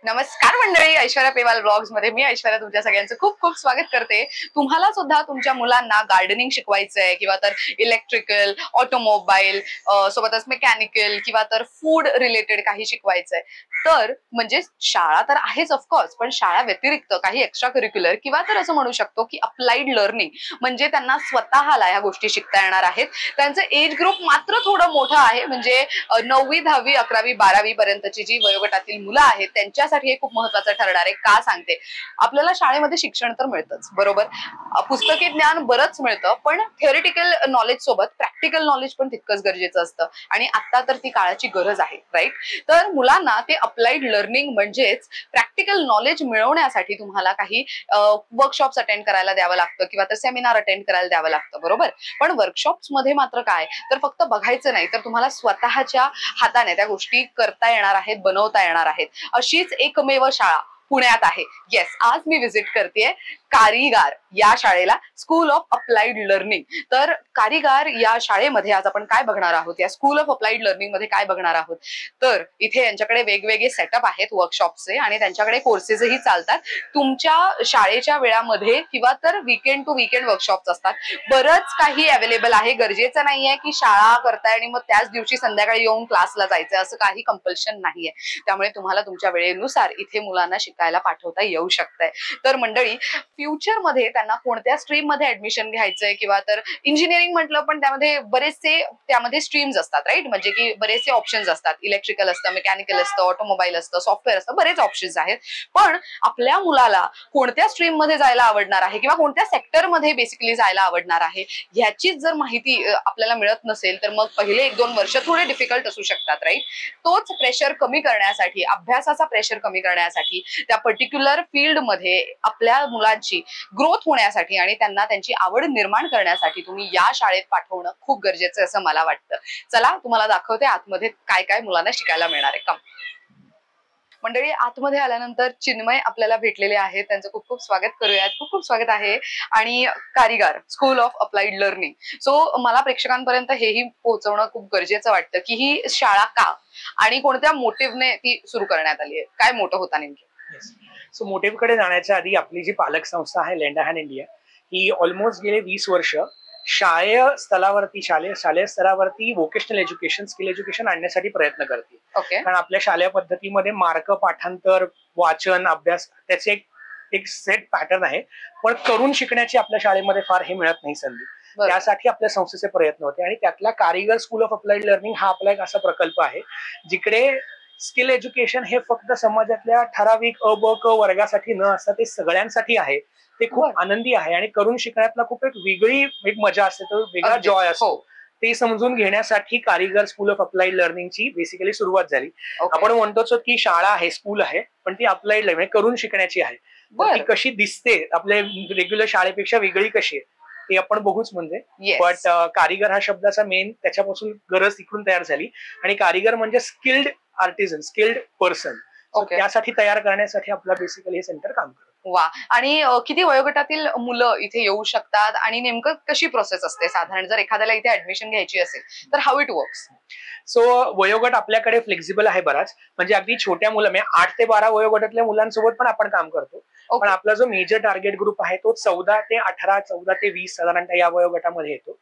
नमस्कार मंडळी, ऐश्वर्या पेवाल ब्लॉग्स मध्ये मी ऐश्वर्या तुमच्या सगळ्यांचं खूप खूप स्वागत करते। तुम्हाला सुद्धा तुमच्या मुलांना गार्डनिंग शिकवायचंय किंवा तर इलेक्ट्रिकल, ऑटोमोबाईल सोबतच मेकॅनिकल किंवा तर फूड रिलेटेड काही शिकवायचंय तर म्हणजे शाळा तर आहेच ऑफकोर्स, पण शाळा व्यतिरिक्त काही एक्स्ट्रा करिक्युलर किंवा तर असं म्हणू शकतो की अप्लाइड लर्निंग म्हणजे त्यांना स्वतःला ह्या गोष्टी शिकता येणार आहेत। त्यांचं एज ग्रुप मात्र थोडं मोठं आहे, म्हणजे 9वी 10वी 11वी 12वी पर्यंतची जी वयोगटातील मुलं आहेत त्यांच्यासाठी हे खूप महत्त्वाचं ठरणार आहे। का सांगते, आपल्याला शाळेमध्ये शिक्षण तर मिळतंच बरोबर, पुस्तकी ज्ञान बरंच मिळतं, पण थिअरिटिकल नॉलेज सोबत प्रॅक्टिकल नॉलेज पण तितकंच गरजेचं असतं आणि आता तर ती काळाची गरज आहे, राईट। तर मुलांना ते अप्लाइड लर्निंग म्हणजेच प्रॅक्टिकल नॉलेज मिळवण्यासाठी तुम्हाला काही वर्कशॉप्स अटेंड करायला द्यावं लागतं किंवा तर सेमिनार अटेंड करायला द्यावं लागतं बरोबर। पण वर्कशॉप्स मध्ये मात्र काय तर फक्त बघायचं नाही, तर तुम्हाला स्वतःच्या हाताने त्या गोष्टी करता येणार आहेत, बनवता येणार आहेत। अशीच एकमेव शाळा पुण्यात आहे। येस, आज मी विजिट करतेय कारीगार या शाळेला, स्कूल ऑफ अप्लाइड लर्निंग। तर कारीगार या शाळेमध्ये आज आपण काय बघणार आहोत, या स्कूल ऑफ अप्लाइड लर्निंग मध्ये काय बघणार आहोत, तर इथे यांच्याकडे वेगवेगळे सेटअप आहेत वर्कशॉपचे आणि त्यांच्याकडे कोर्सेसही चालतात। तुमच्या शाळेच्या वेळामध्ये किंवा तर वीकेंड टू वीकेंड वर्कशॉप्स असतात, बरंच काही अवेलेबल आहे। गरजेचं नाहीये की शाळा करताय आणि मग त्याच दिवशी संध्याकाळी येऊन क्लासला जायचं, असं काही कंपल्शन नाहीये। त्यामुळे तुम्हाला तुमच्या वेळेनुसार इथे मुलांना शिकायला पाठवता येऊ शकतंय। तर मंडळी, फ्युचर मध्ये त्यांना कोणत्या स्ट्रीम मध्ये ऍडमिशन घ्यायचंय किंवा तर इंजिनिअरिंग म्हटलं पण त्यामध्ये बरेचसे स्ट्रीम्स असतात, राईट, म्हणजे की बरेचसे ऑप्शन्स असतात, इलेक्ट्रिकल असतं, मेकॅनिकल असतं, ऑटोमोबाईल असतं, सॉफ्टवेअर असतं, बरेच ऑप्शन्स आहेत। पण आपल्या मुलाला कोणत्या स्ट्रीम मध्ये जायला आवडणार आहे किंवा कोणत्या सेक्टर मध्ये बेसिकली जायला आवडणार आहे ह्याचीच जर माहिती आपल्याला मिळत नसेल तर मग पहिले 1-2 वर्ष थोडे डिफिकल्ट असू शकतात, राईट। तोच प्रेशर कमी करण्यासाठी, अभ्यासाचा प्रेशर कमी करण्यासाठी, त्या पर्टिक्युलर फील्ड मध्ये आपल्या मुलांची ग्रोथ होण्यासाठी आणि त्यांना त्यांची आवड निर्माण करण्यासाठी तुम्ही या शाळेत पाठवणं खूप गरजेचं असं मला वाटतं। चला तुम्हाला दाखवते आतमध्ये काय काय मुलांना शिकायला मिळणार आहे। कम मंडळी, आतमध्ये आल्यानंतर चिन्मय आपल्याला भेटलेले आहेत, त्यांचं खूप खूप स्वागत करूयात। खूप खूप स्वागत आहे। आणि Karigar school of applied learning, so मला प्रेक्षकांपर्यंत हेही पोहोचवणं खूप गरजेचं वाटतं की ही शाळा का आणि कोणत्या मोटिव्हने ती सुरू करण्यात आली आहे, काय मोठं होता नेमकी। सो मोटिव्हकडे जाण्याच्या आधी आपली जी पालक संस्था आहे लेंडाहॅन इंडिया, ही ऑलमोस्ट गेले 20 वर्ष शालेय स्तरावरती वोकेशनल एज्युकेशन, स्किल एज्युकेशन आणण्यासाठी प्रयत्न करते। कारण आपल्या शालेय पद्धतीमध्ये मार्क, पाठांतर, वाचन, अभ्यास त्याचे एक सेट पॅटर्न आहे, पण करून शिकण्याची आपल्या शाळेमध्ये फार हे मिळत नाही संधी। त्यासाठी आपल्या संस्थेचे प्रयत्न होते आणि त्यातला कारीगर स्कूल ऑफ अप्लाइड लर्निंग हा आपला एक असा प्रकल्प आहे जिकडे स्किल एज्युकेशन हे फक्त समाजातल्या ठराविक अ ब क वर्गासाठी न असता ते सगळ्यांसाठी आहे। ते खूप आनंदी आहे आणि करून शिकण्यातला खूप एक मजा असते, तो वेगळा जॉय असतो। ते समजून घेण्यासाठी कारीगर स्कूल ऑफ अप्लाइड लर्निंगची बेसिकली सुरुवात झाली। आपण म्हणतोच की शाळा आहे, स्कूल आहे, पण ती अप्लाइड लर्निंग करून शिकण्याची आहे। ती कशी दिसते, आपल्या रेग्युलर शाळेपेक्षा वेगळी कशी आहे ते आपण बघूच म्हणजे। बट कारीगर हा शब्दाचा मेन त्याच्यापासून गरज तिकडून तयार झाली आणि कारीगर म्हणजे स्किल्ड आर्टिझन, स्किल्ड पर्सन, त्यासाठी तयार करण्यासाठी आपला बेसिकली हे सेंटर काम करतं। वा, आणि किती वयोगटातील मुलं इथे येऊ शकतात आणि नेमकं कशी प्रोसेस असते साधारण, जर एखाद्याला इथे ऍडमिशन घ्यायची असेल तर हाऊ इट वर्क्स। सो वयोगट आपल्याकडे फ्लेक्झिबल आहे बराच, म्हणजे अगदी छोट्या मुलं म्हणजे 8 ते 12 वयोगटातल्या मुलांसोबत पण आपण काम करतो। पण आपला जो मेजर टार्गेट ग्रुप आहे तो 14 ते 18, 14 ते 20 साधारणतः या वयोगटामध्ये येतो।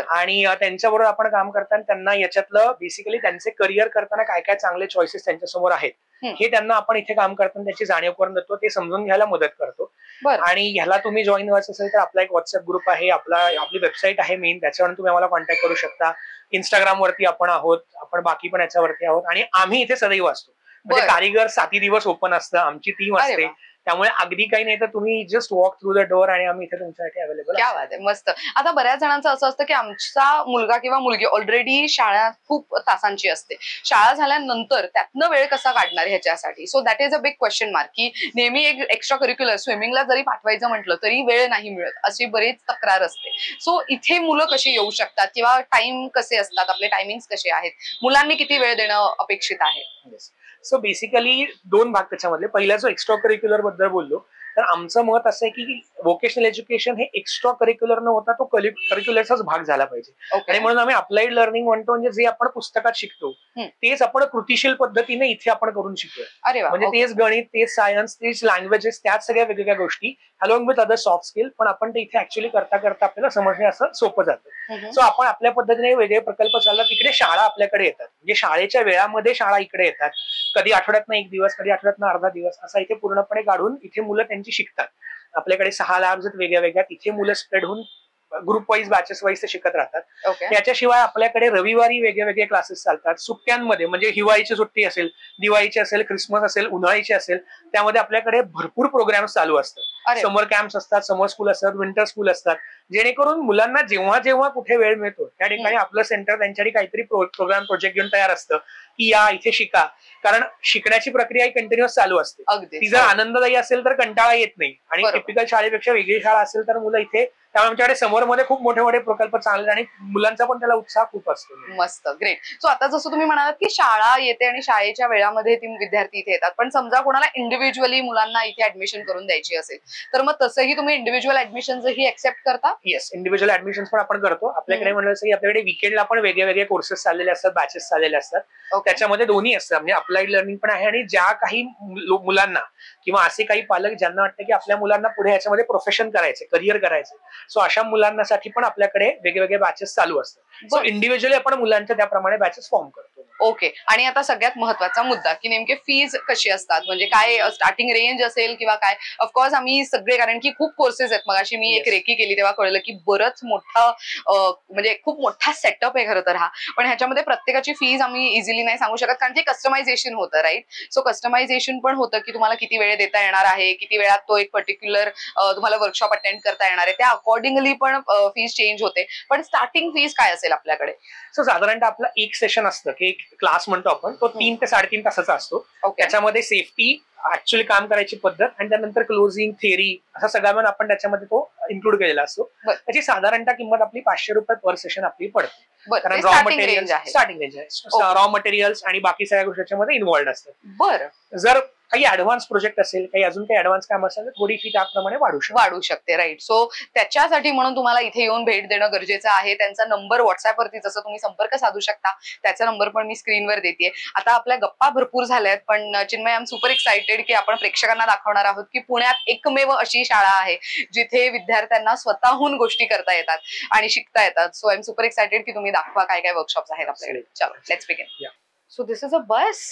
आणि त्यांच्याबरोबर आपण काम करताना त्यांना याच्यातलं बेसिकली त्यांचे करिअर करताना काय काय चांगले चॉईसेस त्यांच्यासमोर आहेत हे त्यांना आपण इथे काम करताना त्याची जाणीव करून देतो, ते समजून घ्यायला मदत करतो। आणि ह्याला तुम्ही जॉईन व्हायचं असेल तर आपला एक व्हॉट्सअप ग्रुप आहे, आपली वेबसाईट आहे मेन, त्याच्यावर तुम्ही आम्हाला कॉन्टॅक्ट करू शकता। इंस्टाग्राम वरती आपण आहोत, आपण बाकी पण याच्यावरती आहोत आणि आम्ही इथे सदैव असतो। म्हणजे कारीगर 7 दिवस ओपन असतं, आमची टीम असते, त्यामुळे अगदी काही नाही तर तुम्ही just walk through the door आणि आम्ही इथे तुमच्यासाठी अवेलेबल। क्या बात आहे, मस्त। आता बऱ्याच जणांचं असं असतं की आमचा मुलगा किंवा मुलगी ऑलरेडी शाळा खूप तासांची असते, शाळा झाल्यानंतर त्यातनं वेळ कसा काढणार ह्याच्यासाठी, so that is a big question mark, की नेहमी एक एक्स्ट्रा करिक्युलर स्विमिंगला जरी पाठवायचं म्हटलं तरी वेळ नाही मिळत, अशी बरीच तक्रार असते। सो इथे मुलं कशी येऊ शकतात किंवा टाइम कसे असतात, आपले टायमिंग्स कसे आहेत, मुलांनी किती वेळ देणं अपेक्षित आहे। सो बेसिकली 2 भाग त्याच्यामधले। पहिला जो एक्स्ट्रा करिक्युलर बद्दल बोललो तर आमचं मत असं आहे की व्होकेशनल एज्युकेशन हे एक्स्ट्रा करिक्युलर न होता तो करिक्युलरचाच भाग झाला पाहिजे. आणि म्हणून आम्ही अप्लाइड लर्निंग म्हणतो, म्हणजे जे आपण पुस्तकात शिकतो तेच आपण कृतीशील पद्धतीने इथे आपण करून शिकतोय. म्हणजे तेच गणित, तेच सायन्स, तेच लँग्वेजेस, त्याच सगळ्या वेगवेगळ्या गोष्टी along with other soft skill, पण आपण ते इथे ऍक्च्युअली करता करता आपल्याला समजणे असं सोपं जातं. सो आपण आपल्या पद्धतीने वेगळे प्रकल्प चालला, तिकडे शाळा आपल्याकडे येतात, म्हणजे शाळेच्या वेळामध्ये शाळा इकडे येतात. कधी आठवड्यातनं एक दिवस, कधी आठवड्यातनं अर्धा दिवस, असा इथे पूर्णपणे काढून इथे मुलं त्यांची शिकतात. आपल्याकडे 6 लॅब्स आहेत वेगळ्या वेगळ्या, तिथे मुलं स्प्रेड होऊन ग्रुप वाईज, बॅचेस वाईज ते शिकत राहतात. त्याच्याशिवाय आपल्याकडे रविवारी वेगळे वेगळे क्लासेस चालतात. सुट्ट्यांमध्ये, म्हणजे हिवाळीची सुट्टी असेल, दिवाळीची असेल, क्रिसमस असेल, उन्हाळीची असेल, त्यामध्ये आपल्याकडे भरपूर प्रोग्राम्स चालू असतात. समर कॅम्प्स असतात, समर स्कूल असतात, विंटर स्कूल असतात, जेणेकरून मुलांना जेव्हा जेव्हा कुठे वेळ मिळतो त्या ठिकाणी आपलं सेंटर त्यांच्यासाठी काहीतरी प्रोग्राम, प्रोजेक्ट घेऊन तयार असतं की या इथे शिका. कारण शिकण्याची प्रक्रिया ही कंटिन्युअस चालू असते. ती जर आनंददायी असेल तर कंटाळा येत नाही, आणि टिपिकल शाळेपेक्षा वेगळी शाळा असेल तर मुलं इथे, त्यामुळे आमच्याकडे समोरमध्ये खूप मोठे मोठे प्रकल्प चालले आणि मुलांचा पण त्याला उत्साह खूप असतो. मस्त, ग्रेट. सो आता जसं तुम्ही म्हणालात की शाळा येते आणि शाळेच्या वेळामध्ये ती विद्यार्थी इथे येतात, पण समजा कोणाला इंडिव्हिज्युअली मुलांना इथे ऍडमिशन करून द्यायची असेल तर मग तसंही तुम्ही इंडिव्हिज्युअल ऍडमिशन ही एक्सेप्ट करता? येस, इंडिव्हिज्युअल ऍडमिशन पण आपण करतो. आपल्याकडे म्हणलं की आपल्याकडे वीकेंडला पण वेगळे वेगळे कोर्सेस चाललेले असतात, बॅचेस चाललेले असतात. त्याच्यामध्ये दोन्ही असतात, म्हणजे अप्लाइड लर्निंग पण आहे, आणि ज्या काही मुलांना किंवा असे काही पालक ज्यांना वाटतं की आपल्या मुलांना पुढे याच्यामध्ये प्रोफेशन करायचे, करिअर करायचे, सो अशा मुलांसाठी पण आपल्याकडे वेगवेगळे बॅचेस चालू असतात. सो इंडिव्हिज्युअली आपण मुलांच्या त्याप्रमाणे बॅचेस फॉर्म करतो. ओके. आणि आता सगळ्यात महत्वाचा मुद्दा की नेमके फीज कशी असतात, म्हणजे काय स्टार्टिंग रेंज असेल किंवा काय? ऑफकोर्स आम्ही सगळे, कारण की खूप कोर्सेस आहेत. मग अशी मी एक रेकी केली तेव्हा कळलं की बरंच मोठा, म्हणजे खूप मोठा सेटअप आहे खरं तर हा. पण ह्याच्यामध्ये प्रत्येकाची फीज आम्ही इझिली नाही सांगू शकत, कारण ते कस्टमायझेशन होतं, राईट? सो कस्टमायझेशन पण होतं की तुम्हाला किती वेळ देता येणार आहे, किती वेळात तो एक पर्टिक्युलर तुम्हाला वर्कशॉप अटेंड करता येणार आहे, त्या अकॉर्डिंगली पण फीज चेंज होते. पण स्टार्टिंग फीज काय असेल आपल्याकडे? सो साधारणतः आपला एक सेशन असतं की एक क्लास म्हणतो आपण, तो 3 ते 3.5 तासाचा असतो. त्याच्यामध्ये सेफ्टी, ऍक्च्युअली काम करायची पद्धत, आणि त्यानंतर क्लोजिंग, थिअरी, असा सगळा पण आपण त्याच्यामध्ये तो इन्क्लूड केलेला असतो. त्याची साधारणतः किंमत आपली ₹500 पर सेशन आपली पडते. कारण रॉ मटेरियल स्टार्टिंग रेंज आहे, रॉ मटेरियल्स आणि बाकी सगळ्या गोष्टी त्याच्यामध्ये इन्व्हॉल्ड असतात. बरं. जर काही ऍडव्हान्स प्रोजेक्ट असेल, काही अजून काही ऍडव्हान्स काम असेल तर थोडी फी त्याप्रमाणे वाढू शकते, राईट? सो त्याच्यासाठी म्हणून तुम्हाला इथे येऊन भेट देणं गरजेचं आहे. त्यांचा नंबर व्हॉट्सअपवरती जसं तुम्ही संपर्क साधू शकता, त्याचा नंबर पण मी स्क्रीनवर देते. आता आपल्या गप्पा भरपूर झाल्यात, पण Chinmay, I am super excited की आपण प्रेक्षकांना दाखवणार आहोत की पुण्यात एकमेव अशी शाळा आहे जिथे विद्यार्थ्यांना स्वतःहून गोष्टी करता येतात आणि शिकता येतात. So I am super excited की तुम्ही दाखवा काय काय वर्कशॉप्स आहेत आपल्याकडे. चलो, let's begin. So this is a bus.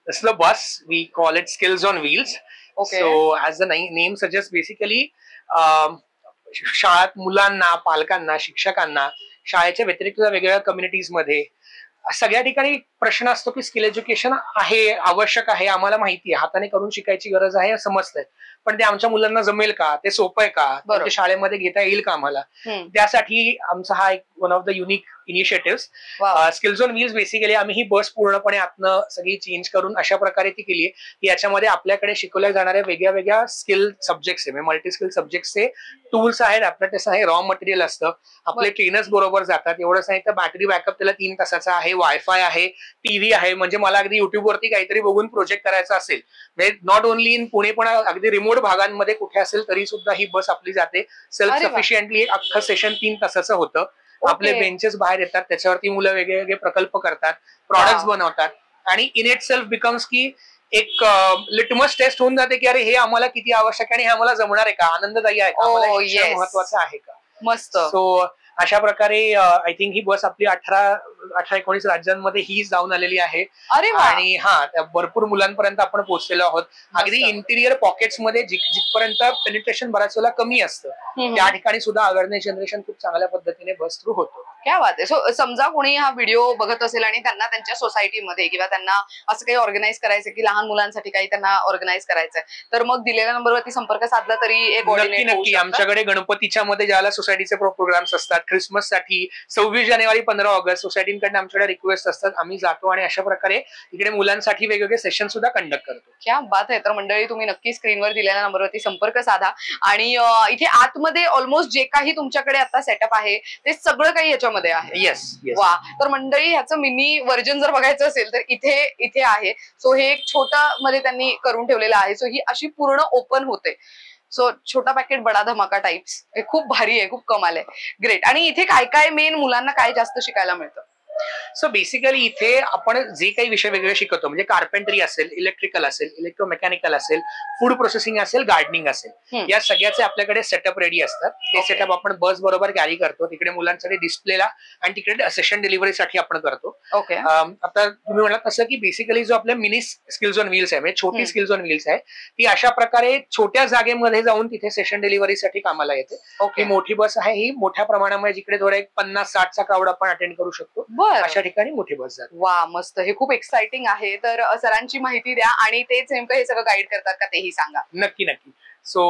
This is the bus. We call it Skills on Wheels. So as the name suggests, basically शाळेत मुलांना, पालकांना, शिक्षकांना, शाळेच्या व्यतिरिक्त वेगवेगळ्या कम्युनिटीज मध्ये सगळ्या ठिकाणी प्रश्न असतो की स्किल एज्युकेशन आहे, आवश्यक आहे, आम्हाला माहिती आहे, हाताने करून शिकायची गरज आहे समजतंय, पण ते आमच्या मुलांना जमेल का, ते सोपं आहे का, शाळेमध्ये घेता येईल का आम्हाला? त्यासाठी आमचा हा एक one of the unique initiative skills on wheels. Basically आम्ही ही बस पूर्णपणे आतनं सगळी चेंज करून अशा प्रकारे ती केली आहे की याच्यामध्ये आपल्याकडे शिकवल्या जाणाऱ्या वेगळ्या वेगळ्या स्किल सब्जेक्ट्स आहे, मल्टी स्किल सब्जेक्ट्सचे टूल्स आहेत, ऍप्लिकेशन आहे, रॉ मटेरियल असतं, आपले ट्रेनर्स बरोबर जातात. एवढंच नाही तर बॅटरी बॅकअप त्याला 3 तासाचा आहे, वायफाय आहे, टीव्ही आहे. म्हणजे मला अगदी युट्यूबवरती काहीतरी बघून प्रोजेक्ट करायचा असेल, म्हणजे नॉट ओनली इन पुणे पण अगदी रिमोट भागांमध्ये कुठे असेल तरी सुद्धा ही बस आपली जाते. सेल्फ सफिशियंटली एक अख्खं सेशन 3 तासाचं होतं. आपले बेंचेस बाहेर येतात, त्याच्यावरती मुलं वेगळे वेगळे प्रकल्प करतात, प्रॉडक्ट्स बनवतात, आणि इन इट सेल्फ बिकम्स की एक लिटमस टेस्ट होऊन जाते की अरे हे आम्हाला किती आवश्यक आहे आणि हे आम्हाला जमणार आहे का, आनंददायी आहे का, महत्वाचं आहे का. मस्त. सो अशा प्रकारे आय थिंक ही बस आपली 18-19 राज्यांमध्ये ही जाऊन आलेली आहे. आणि भरपूर मुलांपर्यंत आपण पोहोचलेलो आहोत. अगदी इंटिरियर पॉकेट्स मध्ये जिथपर्यंत पेनिट्रेशन बऱ्याच वेळेला कमी असतं त्या ठिकाणी सुद्धा अवेअरनेस जनरेशन खूप चांगल्या पद्धतीने बस थ्रू होतो. क्या बात आहे. सो समजा कोणी हा व्हिडिओ बघत असेल आणि त्यांना त्यांच्या सोसायटीमध्ये किंवा त्यांना असं काही ऑर्गनाईज करायचं की लहान मुलांसाठी काही त्यांना ऑर्गनाईज करायचंय, तर मग दिलेल्या नंबरवरती संपर्क साधला तरी नक्की आमच्याकडे गणपतीच्या मध्ये ज्याला सोसायटीचे प्रोग्राम्स असतात, क्रिसमस साठी 26 जानेवारी 15 ऑगस्ट सोसायटीकडे आमच्याकडे रिक्वेस्ट असतात, आम्ही जातो आणि अशा प्रकारे इकडे मुलांसाठी वेगवेगळे सेशन सुद्धा कंडक्ट करतो. क्या बात आहे. तर मंडळी, तुम्ही नक्की स्क्रीनवर दिलेल्या नंबरवरती संपर्क साधा. आणि इथे आतमध्ये ऑलमोस्ट जे काही तुमच्याकडे आता सेटअप आहे ते सगळं काही याच्यामध्ये मध्ये आहे. येस. वा. तर मंडळी ह्याचं मिनी व्हर्जन जर बघायचं असेल तर इथे आहे. सो हे एक छोटा मध्ये त्यांनी करून ठेवलेलं आहे. सो ही अशी पूर्ण ओपन होते. सो छोटा पॅकेट बडा धमाका टाइप्स. हे खूप भारी आहे, खूप कमाल आहे. ग्रेट. आणि इथे काय काय मेन मुलांना काय जास्त शिकायला मिळतं? सो बेसिकली इथे आपण जे काही विषय वेगवेगळे शिकवतो, म्हणजे कार्पेंट्री असेल, इलेक्ट्रिकल असेल, इलेक्ट्रोमेकॅनिकल असेल, फूड प्रोसेसिंग असेल, गार्डनिंग असेल, या सगळ्याचे आपल्याकडे सेटअप रेडी असतात. ते सेटअप आपण बस बरोबर कॅरी करतो. तिकडे मुलांसाठी डिस्प्लेला आणि तिकडे सेशन डिलिव्हरीसाठी आपण करतो. ओके. आता तुम्ही म्हणाल तसं की बेसिकली जो आपल्या मिनी स्किल्स ऑन व्हील्स आहे, म्हणजे छोटी स्किल्स ऑन व्हील्स आहे, ती अशा प्रकारे छोट्या जागेमध्ये जाऊन तिथे सेशन डिलिव्हरीसाठी कामाला येते. ही मोठी बस आहे, ही मोठ्या प्रमाणामध्ये जिकडे थोडा एक 50-60चा क्राऊड आपण अटेंड करू शकतो अशा ठिकाणी मोठी बस जाते. वा, मस्त. हे खूप एक्साइटिंग आहे. तर सरांची माहिती द्या आणि तेच नेमकं हे सगळं गाईड करतात का तेही सांगा. नक्की. सो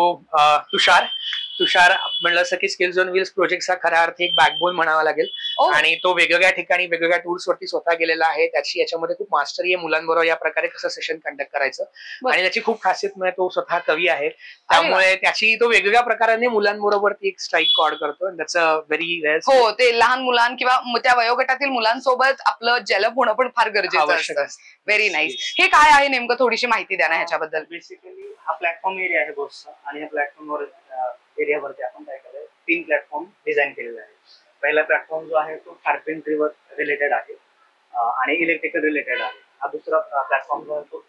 तुषार म्हणलं असं की स्किल्स ऑन व्हील्स प्रोजेक्टचा खऱ्या अर्थी एक बॅकबोन म्हणावा लागेल. आणि तो वेगवेगळ्या ठिकाणी वेगवेगळ्या टूल्स वरती स्वतः गेलेला आहे. त्याची याच्यामध्ये खूप मास्टरी आहे मुलांबरोबर या प्रकारे कसं सेशन कंडक्ट करायचं. आणि त्याची खूप खासियत म्हणजे तो स्वतः कवी आहे, त्यामुळे त्याची तो वेगवेगळ्या प्रकाराने मुलांबरोबर ती एक स्ट्राईक कॉर्ड करतो. त्याच व्हेरी हो, ते लहान मुलां किंवा त्या वयोगटातील मुलांसोबत आपलं जलप होणं पण फार गरजेचं असतं. Very nice. हे काय आहे नेमकं, थोडीशी माहिती द्या ना ह्याच्याबद्दल. बेसिकली हा प्लॅटफॉर्म एरिया आहे बसचा आणि या प्लॅटफॉर्मवर एरियावरती आपण काय केलंय, 3 प्लॅटफॉर्म डिझाईन केलेले आहे. पहिला प्लॅटफॉर्म जो आहे तो कार्पेंट्रीवर रिलेटेड आहे आणि इलेक्ट्रिकल रिलेटेड आहे. हा दुसरा प्लॅटफॉर्म जो आहे तो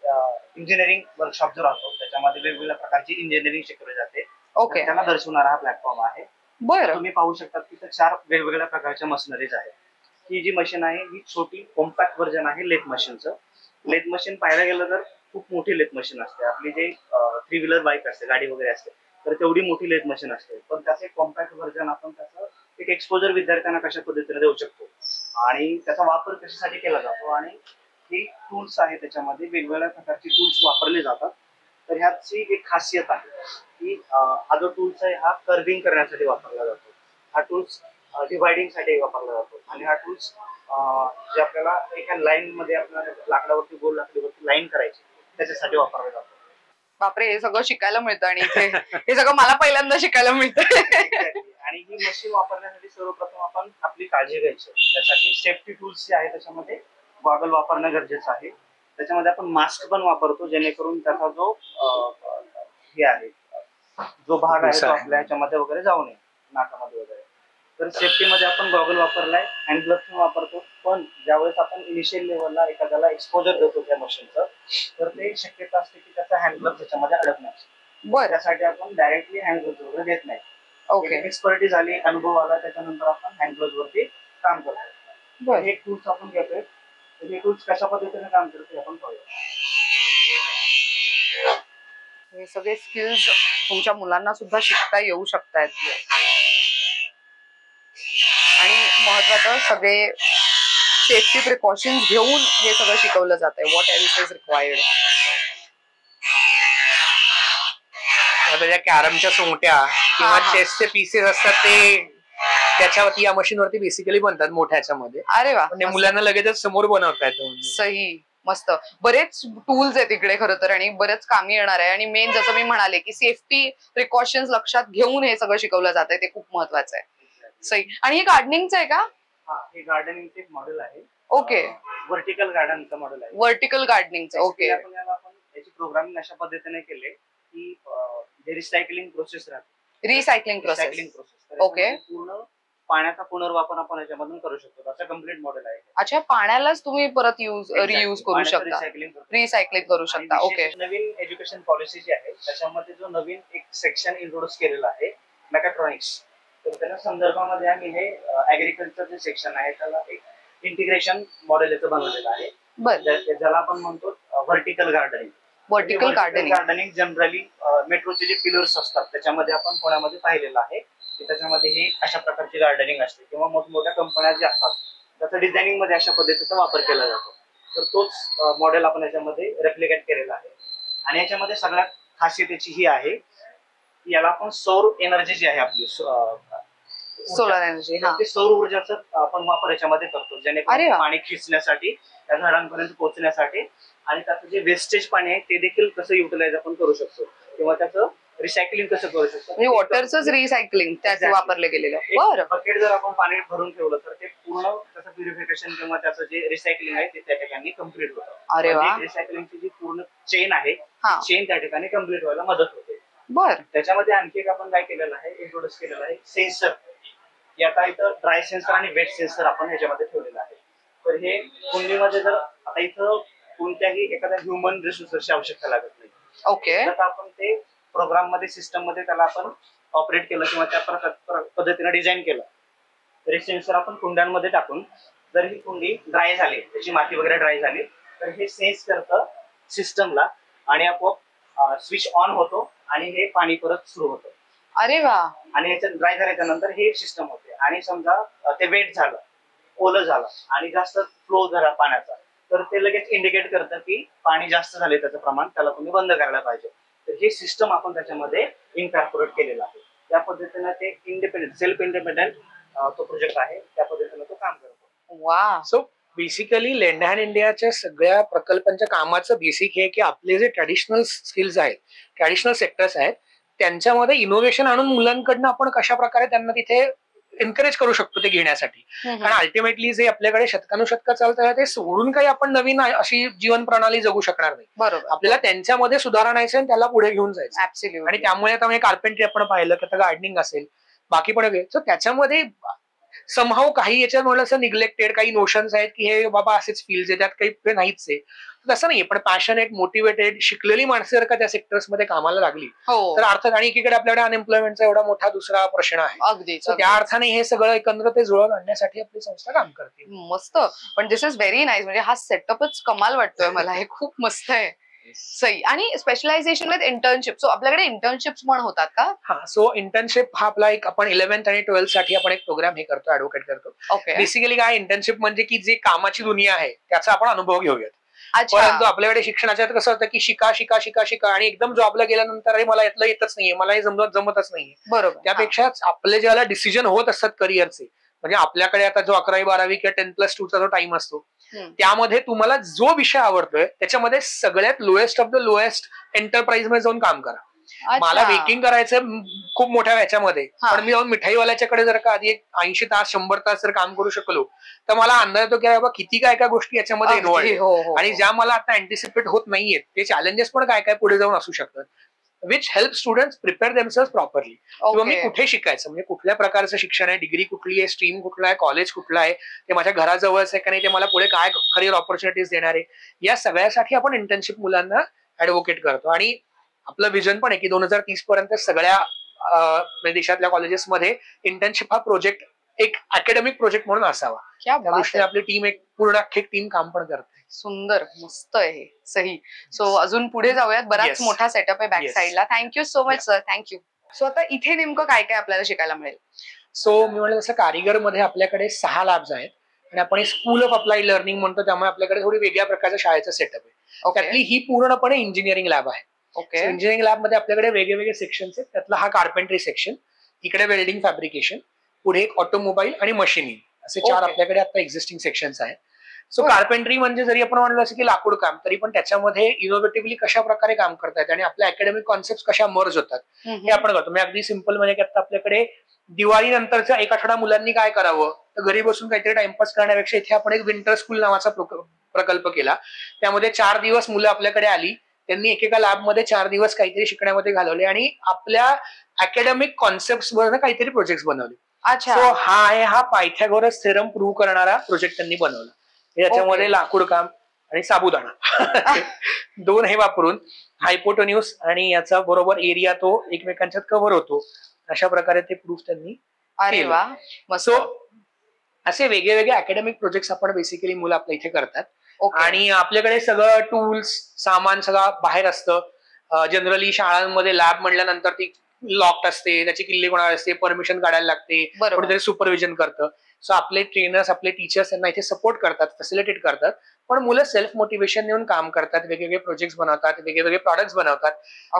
इंजिनिअरिंग वर्कशॉप जो राहतो त्याच्यामध्ये वेगवेगळ्या प्रकारची इंजिनिअरिंग शिकवली जाते. ओके. त्यांना दर्शवणारा हा प्लॅटफॉर्म आहे. बरं. तुम्ही पाहू शकता की 4 वेगवेगळ्या प्रकारच्या मशिनरीज आहेत. ही जी मशीन आहे ही छोटी कॉम्पॅक्ट व्हर्जन आहे लेथ मशीनचं. लेथ मशीन पाहायला गेलं तर खूप मोठी लेथ मशीन असते. आपली जे 3 व्हीलर बाईक असते, गाडी वगैरे असते, तर तेवढी मोठी लेथ मशीन असते. पण त्याचं एक कॉम्पॅक्ट व्हर्जन आपण त्याचं एक एक्सपोजर विद्यार्थ्यांना कशा पद्धतीने देऊ शकतो आणि त्याचा वापर कशासाठी केला जातो आणि हे टूल्स आहे त्याच्यामध्ये वेगवेगळ्या प्रकारचे टूल्स वापरले जातात. तर ह्याची एक खासियत आहे की हा जो टूल्स आहे हा कर्विंग करण्यासाठी वापरला जातो. हा टूल्स डिवायडिंग साठी वापरला जातो आणि हा टूल्स जे आपल्याला एका लाईन मध्ये आपल्याला लाकडावरती गोल लाकडीवरती लाईन करायची त्याच्यासाठी वापरला जातो. बापरे, हे सगळं शिकायला मिळतं आणि इथे हे सगळं मला पहिल्यांदा शिकायला मिळतं. आणि ही मशीन वापरण्यासाठी सर्वप्रथम आपण आपली काळजी घ्यायची. त्यासाठी सेफ्टी टूल्स जे आहे त्याच्यामध्ये गॉगल वापरणं गरजेचं आहे. त्याच्यामध्ये आपण मास्क पण वापरतो जेणेकरून त्याचा जो हे आहे जो भाग आहे तो आपल्या ह्याच्यामध्ये वगैरे जाऊ नये, नाकामध्ये वगैरे. तर सेफ्टीमध्ये आपण गॉगल वापरलाय, हँड ग्लोव्ह पण वापरतो. पण ज्यावेळेस आपण इनिशियल लेवलला एखाद्याला एक्सपोजर देतो त्या मशीनचं तर ते शक्यता असते की त्याचा हँड ग्लोव्ह त्याच्यामध्ये अडकण्याची. त्यासाठी आपण डायरेक्टली हँड ग्लोव्ह वगैरे देत नाही. ओके. एक्सपर्टीज आली, अनुभव आला, त्याच्यानंतर आपण हँड ग्लोव्ह वरती काम करतो. हे टूल्स आपण घेतोय. हे टूल्स कशा पद्धतीने काम करते आपण पाहूया. हे सगळे स्किल्स तुमच्या मुलांना सुद्धा शिकता येऊ शकतात आणि महत्वाचं सगळे सेफ्टी प्रिकॉशन्स घेऊन हे सगळं शिकवलं जातंय. What else is required. त्या कॅरमच्या सोंगट्या किंवा चेसचे पीसेस असतात ते त्याच्यावरती या मशीनवरती बेसिकली बनतात मोठ्या ह्याच्यामध्ये. अरे वा. म्हणजे मुलांना लगेचच समोर बनवता येतं. सही, मस्त. बरेच टूल्स आहेत इकडे खरं तर आणि बरेच कामी येणार आहे. आणि मेन जसं मी म्हणाले की सेफ्टी प्रिकॉशन्स लक्षात घेऊन हे सगळं शिकवलं जातंय, ते खूप महत्वाचं आहे. सही. आणि हे गार्डनिंगचं आहे का? हे गार्डनिंगचे एक मॉडेल आहे. ओके. व्हर्टिकल गार्डनचं मॉडेल आहे. व्हर्टिकल गार्डनिंगचं. ओके. आपण याची प्रोग्रामिंग अशा पद्धतीने केले की जे रिसायकलिंग प्रोसेस राहते. Recycling process. ओके. पूर्ण पाण्याचा पुनर्वापर आपण याच्यामधून करू शकतो. असं कम्प्लीट मॉडेल आहे. अच्छा, पाण्यालाच तुम्ही परत रियूज करू शकता, रिसायकलिंग करू शकता. ओके. नवीन एज्युकेशन पॉलिसी जी आहे त्याच्यामध्ये जो नवीन एक सेक्शन इंट्रोड्यूस केलेला आहे मेकॅट्रॉनिक्स. तर त्या संदर्भामध्ये आम्ही हे ऍग्रिकल्चर जे सेक्शन आहे त्याला एक इंटिग्रेशन मॉडेल याचं बनवलेलं आहे. ज्याला आपण म्हणतो vertical gardening. Vertical gardening generally मेट्रोचे जे पिलर्स असतात त्याच्यामध्ये आपण पुण्यामध्ये पाहिलेलं आहे की त्याच्यामध्ये हे अशा प्रकारची गार्डनिंग असते किंवा मोठमोठ्या कंपन्या ज्या असतात त्याचा डिझायनिंग मध्ये अशा पद्धतीचा वापर केला जातो. तर तोच मॉडेल आपण याच्यामध्ये रेप्लिकेट केलेला आहे. आणि याच्यामध्ये सगळ्यात खासियत याची ही आहे की याला आपण सौर एनर्जी जी आहे आपली सोलर एनर्जी, ते सौर ऊर्जाचा आपण वापर याच्यामध्ये करतो, जेणेकरून पाणी खिचण्यासाठी, त्या झाडांपर्यंत पोहोचण्यासाठी, आणि त्याचं जे वेस्टेज पाणी आहे ते देखील कसं युटिलाइज आपण करू शकतो किंवा त्याचं रिसायकलिंग कसं करू शकतो. म्हणजे वॉटरचं रिसायकलिंग त्याचे वापरले गेलेलं. बरं, बकेट जर आपण पाणी भरून ठेवलं तर ते पूर्ण त्याचं प्युरिफिकेशन किंवा त्याचं जे रिसायकलिंग आहे ते त्या ठिकाणी कम्प्लीट होतं. अरे वा, रिसायकलिंगची जी पूर्ण चेन आहे, चेन त्या ठिकाणी कम्प्लीट व्हायला मदत होते. बरं, त्याच्यामध्ये आणखी एक आपण काय केलेलं आहे, इंट्रोड्यूस केलेलं आहे सेन्सर. आता इथं ड्राय सेन्सर आणि वेट सेन्सर आपण ह्याच्यामध्ये ठेवलेलं आहे. तर हे कुंडीमध्ये जर आता इथं कोणत्याही एखाद्या ह्युमन रिसोर्सची आवश्यकता लागत नाही. ओके, आता आपण ते प्रोग्राम मध्ये, सिस्टम मध्ये त्याला आपण ऑपरेट केलं किंवा त्या पद्धतीने डिझाईन केलं, तर हे सेन्सर आपण कुंड्यांमध्ये टाकून जर ही कुंडी ड्राय झाली, त्याची माती वगैरे ड्राय झाली, तर हे सेन्स करतं सिस्टमला आणि आपोआप स्विच ऑन होतो आणि हे पाणी परत सुरू होतं. अरे वा, आणि ह्याच्यात ड्राय झाल्याच्या नंतर हे सिस्टम होते. आणि समजा ते वेट झालं, ओलं झालं आणि जास्त फ्लो झाला पाण्याचा, तर ते लगेच इंडिकेट करतं की पाणी जास्त झाले, त्याचं प्रमाण, त्याला तुम्ही बंद करायला पाहिजे. तर हे सिस्टम आपण त्याच्यामध्ये इनकॉर्पोरेट केलेलं आहे. त्या पद्धतीने ते इंडिपेंडेंट, सेल्फ इंडिपेंडेंट तो प्रोजेक्ट आहे, त्या पद्धतीने तो काम करतो. वा, सो बेसिकली लेंड हँड इंडियाच्या सगळ्या प्रकल्पांच्या कामाचं बेसिक हे की आपले जे ट्रॅडिशनल स्किल्स आहेत, ट्रॅडिशनल सेक्टर्स आहेत, त्यांच्यामध्ये इनोव्हेशन आणून मुलांकडनं आपण कशा प्रकारे त्यांना तिथे एनकरेज करू शकतो ते घेण्यासाठी. कारण अल्टिमेटली जे आपल्याकडे शतकानुशतक चालतं ते सोडून काही आपण नवीन अशी जीवन प्रणाली जगू शकणार नाही. बरोबर, आपल्याला त्यांच्यामध्ये सुधारणा आणि त्याला पुढे घेऊन जायचं. ऍब्सोल्युटली. आणि त्यामुळे आता कार्पेंट्री आपण पाहिलं की आता गार्डनिंग असेल, बाकी पण त्याच्यामध्ये समहाव काही याच्यामुळे असं निग्लेक्टेड काही नोशन्स आहेत की हे बाबा असेच फील्ड आहे, त्यात काही नाहीच आहे, तसं नाहीये. पण पॅशनेट, मोटिवेटेड, शिकलेली माणसं जर का त्या सेक्टर्स मध्ये कामाला लागली तर अर्थात, आणि एकीकडे आपल्याकडे अनएम्प्लॉयमेंटचा एवढा मोठा दुसरा प्रश्न आहे, अगदीच. त्या अर्थाने हे सगळं एकत्र ते जुळवून आणण्यासाठी आपली संस्था काम करते. मस्त, पण दिस इज व्हेरी नाईस. म्हणजे हा सेटअपच कमाल वाटतोय मला, हे खूप मस्त आहे. सही. आणि स्पेशलायझेशन विथ इंटर्नशिप, सो आपल्याकडे इंटर्नशिप्स पण होतात का? हा, सो इंटर्नशिप हा आपला एक, आपण 11th आणि 12th साठी आपण एक प्रोग्राम हे करतो, ऍडव्होकेट करतो. ओके, बेसिकली काय इंटर्नशिप म्हणजे की जे कामाची दुनिया आहे त्याचा आपण अनुभव घेऊयात. परंतु आपल्याकडे शिक्षणाच्यात कसं होतं की शिका शिका शिका शिका आणि एकदम जॉबला गेल्यानंतर अरे मला यातलं येतच नाहीये, मला हे जमतच नाहीये. बरोबर. त्यापेक्षा आपले ज्याला डिसिजन होत असतात करिअरचे, म्हणजे आपल्याकडे आता जो 11वी 12वी किंवा 10+2चा जो टाइम असतो, त्यामध्ये तुम्हाला जो विषय आवडतोय त्याच्यामध्ये सगळ्यात lowest of the lowest enterprise मध्ये जाऊन काम करा. मला बेकिंग करायचं खूप मोठ्या ह्याच्यामध्ये, पण मी जाऊन मिठाईवाल्याच्याकडे जर का आधी 80 तास 100 तास जर काम करू शकलो तर मला अंदाज येतो की बाबा किती काय काय गोष्टी याच्यामध्ये इन्व्हॉल्व आहेत आणि ज्या मला आता अँटिसिपेट होत नाहीयेत, ते चॅलेंजेस पण काय काय पुढे जाऊन असू शकतात, which help students prepare themselves properly. किंवा मी कुठे शिकायचं, म्हणजे कुठल्या प्रकारचं शिक्षण आहे, डिग्री कुठली आहे, स्ट्रीम कुठला आहे, कॉलेज कुठला आहे, ते माझ्या घराजवळच आहे का नाही, ते मला पुढे काय करिअर ऑपॉर्च्युनिटीज देणार आहे, या सगळ्यासाठी आपण इंटर्नशिप मुलांना ऍडव्होकेट करतो. आणि आपलं विजन पण आहे की 2030 पर्यंत सगळ्या देशातल्या कॉलेजेसमध्ये इंटर्नशिप हा प्रोजेक्ट एक अकॅडमिक प्रोजेक्ट म्हणून असावा. त्या दृष्टीने आपली टीम एक पूर्ण अख्खी टीम काम पण करते. सुंदर, मस्त आहे. सही. सो अजून पुढे जाऊयात, बराच मोठा सेटअप आहे बॅक साईडला. Thank you so much sir, thank you. So आता इथे नेमकं काय काय आपल्याला शिकायला मिळेल? सो मी म्हणलं जसं कारिगर मध्ये आपल्याकडे 6 लॅब्स आहेत आणि आपण स्कूल ऑफ अप्लाइड लर्निंग म्हणतो, त्यामुळे आपल्याकडे थोडी वेगळ्या प्रकारचं शाळेचं सेटअप आहे. त्यातली ही पूर्णपणे इंजिनिअरिंग लॅब आहे. इंजिनिअरिंग लॅब मध्ये आपल्याकडे वेगवेगळे सेक्शन्स आहेत. त्यातला हा कार्पेंट्री सेक्शन, इकडे वेल्डिंग फॅब्रिकेशन, पुढे एक ऑटोमोबाईल आणि मशिनिंग, असे 4 आपल्याकडे आता एक्झिस्टिंग सेक्शन्स आहेत. सो कार्पेंट्री म्हणजे जरी आपण म्हणलं असं की लाकूड काम, तरी पण त्याच्यामध्ये इनोव्हेटिव्हली कशा प्रकारे काम करतात आणि आपल्या अकॅडमिक कॉन्सेप्ट कशा मर्ज होतात हे आपण करतो. म्हणजे अगदी सिंपल, म्हणजे आता आपल्याकडे दिवाळी नंतरचा 1 आठवडा मुलांनी काय करावं, तर घरी बसून काहीतरी टाइमपास करण्यापेक्षा इथे आपण एक विंटर स्कूल नावाचा प्रकल्प केला. त्यामध्ये 4 दिवस मुलं आपल्याकडे आली, त्यांनी एकेका लॅबमध्ये 4 दिवस काहीतरी शिकण्यामध्ये घालवले आणि आपल्या अकॅडमिक कॉन्सेप्ट वर काहीतरी प्रोजेक्ट बनवले. सो हा पायथागोरस थेरम प्रूव्ह करणारा प्रोजेक्ट त्यांनी बनवला. याच्यामध्ये लाकूड काम आणि साबुदाणा 2 हे वापरून हायपोटेन्यूस आणि याचा बरोबर एरिया तो एकमेकांच्यात कव्हर होतो, अशा प्रकारे ते प्रूफ त्यांनी. अरे वा. सो असे वेगवेगळे अकॅडमिक प्रोजेक्ट आपण बेसिकली मुलं आपल्या इथे करतात. आणि आपल्याकडे सगळं टूल्स सामान सगळं बाहेर असतं. जनरली शाळांमध्ये लॅब म्हणल्यानंतर ती लॉक्ड असते, त्याची किल्ली कोणाला असते, परमिशन काढायला लागते, कोणीतरी सुपरविजन करतं. सो आपले ट्रेनर्स, आपले टीचर्स यांना इथे सपोर्ट करतात, फॅसिलिटेट करतात. पण मुलं सेल्फ मोटिवेशन देऊन काम करतात, वेगवेगळे प्रोजेक्ट्स बनवतात, वेगवेगळे प्रॉडक्ट्स बनवतात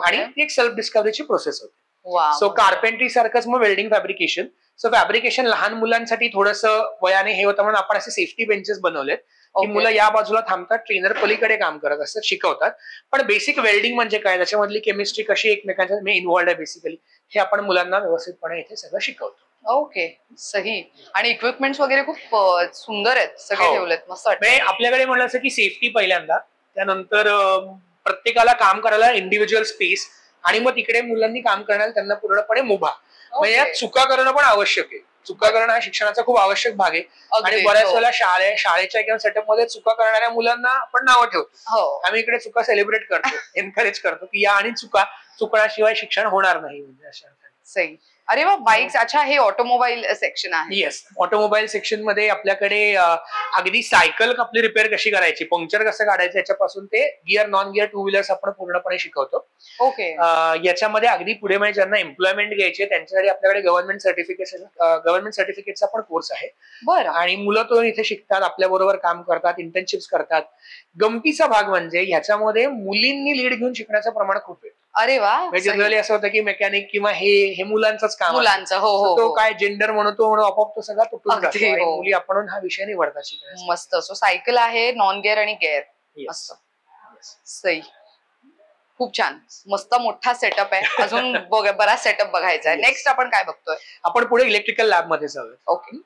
आणि एक सेल्फ डिस्कव्हरीची प्रोसेस होते. सो कार्पेंट्री सारखंच मग वेल्डिंग फॅब्रिकेशन. सो फॅब्रिकेशन लहान मुलांसाठी थोडंसं वयाने हे होतं म्हणून आपण असे सेफ्टी बेंचेस बनवलेत की मुलं या बाजूला थांबतात, ट्रेनर पलीकडे काम करत असतात, शिकवतात. पण बेसिक वेल्डिंग म्हणजे काय, त्याच्यामधली केमिस्ट्री कशी एकमेकांच्या इन्व्हॉल्ड आहे बेसिकली, हे आपण मुलांना व्यवस्थितपणे इथे सगळं शिकवतो. ओके, सही. आणि इक्विपमेंट्स वगैरे खूप सुंदर आहेत, सगळे ठेवलेत, मस्त वाटतं. आपल्याकडे म्हणलं असं की सेफ्टी पहिल्यांदा, त्यानंतर प्रत्येकाला काम करायला इंडिव्हिज्युअल स्पेस, आणि मग तिकडे मुलांनी काम करण्याला त्यांना पूर्णपणे मुभा. म्हणजे यात चुका करणं पण आवश्यक आहे. चुका करणं हा शिक्षणाचा खूप आवश्यक भाग आहे. आणि बऱ्याच वेळेला शाळेच्या किंवा सेटअप मध्ये चुका करणाऱ्या मुलांना आपण नावं ठेवतो. आम्ही इकडे चुका सेलिब्रेट करतो, एनकरेज करतो की या आणि चुकण्याशिवाय शिक्षण होणार नाही, म्हणजे अशा सही. अरे वा, बाईक्स. अच्छा, हे ऑटोमोबाईल सेक्शन आहे. येस, ऑटोमोबाईल सेक्शन मध्ये आपल्याकडे अगदी सायकल आपली रिपेअर कशी करायची, पंक्चर कसं काढायचं, याच्यापासून ते gear non gear two wheelers आपण पूर्णपणे शिकवतो. ओके. याच्यामध्ये अगदी पुढे म्हणजे ज्यांना एम्प्लॉयमेंट घ्यायची त्यांच्यासाठी आपल्याकडे गव्हर्नमेंट सर्टिफिकेटचा पण कोर्स आहे. बरं. आणि मुलं तो इथे शिकतात, आपल्या बरोबर काम करतात, इंटर्नशिप्स करतात. गमतीचा भाग म्हणजे ह्याच्यामध्ये मुलींनी लीड घेऊन शिकण्याचं प्रमाण खूप आहे. अरे वा. जनरली असं होतं की मेकॅनिक किंवा हे मुलांचंच काम, मुलांचं. हो, तो काय जेंडर म्हणतो म्हणून आपोआप तो सगळा तुटून जातो. मुली आपण हा विषय निवडतात शिकण्यासाठी. मस्त. सो सायकल आहे, नॉन गिअर आणि गिअर. मस्त, सही, खूप छान, मस्त मोठा सेटअप आहे. अजून बराच सेटअप बघायचा आहे. नेक्स्ट आपण काय बघतोय? आपण पुढे इलेक्ट्रिकल लॅब मध्ये जाऊया. ओके.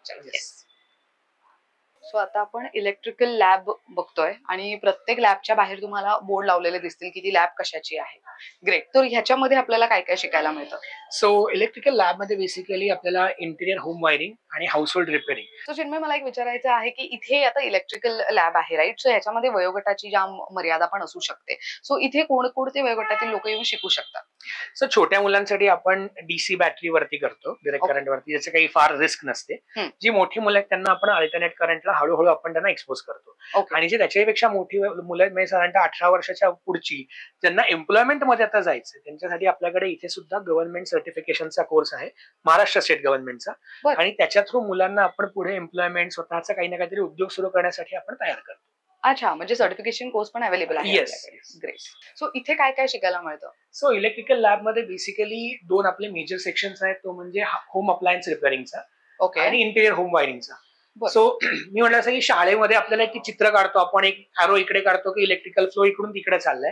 सो आता आपण इलेक्ट्रिकल लॅब बघतोय आणि प्रत्येक लॅबच्या बाहेर तुम्हाला बोर्ड लावलेले दिसतील की ती लॅब कशाची आहे. ग्रेट. तर ह्याच्यामध्ये आपल्याला काय काय शिकायला मिळतं? सो इलेक्ट्रिकल लॅब मध्ये बेसिकली आपल्याला इंटिरियर होम वायरिंग आणि house hold repairing. So Chinmay, मला एक विचारायचं आहे की इथे आता इलेक्ट्रिकल लॅब आहे, राईट? सो ह्याच्यामध्ये वयोगटाची जाम मर्यादा पण असू शकते. सो इथे कोणकोणते वयोगटातील लोक येऊन शिकू शकतात? सो छोट्या मुलांसाठी आपण डीसी बॅटरी वरती करतो, डायरेक्ट करंट वरती, ज्याचे काही फार रिस्क नसते. जी मोठी मुलं आहेत त्यांना आपण अल्टरनेट करंटला हळूहळू आपण त्यांना एक्सपोज करतो. आणि जे त्याच्यापेक्षा मोठी मुलं आहेत, म्हणजे साधारणतः 18 वर्षाच्या पुढची, ज्यांना एम्प्लॉयमेंट मध्ये आता जायचं, त्यांच्यासाठी आपल्याकडे इथे सुद्धा गव्हर्नमेंट सर्टिफिकेशनचा कोर्स आहे, महाराष्ट्र स्टेट गव्हर्नमेंटचा. आणि त्याच्या थ्रू मुलांना आपण पुढे एम्प्लॉयमेंट, स्वतःचा काही ना काहीतरी उद्योग सुरू करण्यासाठी आपण तयार करतो. अच्छा, म्हणजे सर्टिफिकेशन कोर्स पण अवेलेबल आहे. ग्रेट. सो इथे काय काय शिकायला मिळतं? सो इलेक्ट्रिकल लॅब मध्ये बेसिकली दोन आपले मेजर सेक्शन्स आहेत, तो म्हणजे होम अप्लायन्स रिपेअरिंगचा आणि इंटिरियर होम वायरिंगचा. सो मी म्हटलं असं की शाळेमध्ये आपल्याला एक चित्र काढतो आपण, एक अॅरो इकडे काढतो की इलेक्ट्रिकल फ्लो इकडून तिकडे चाललाय,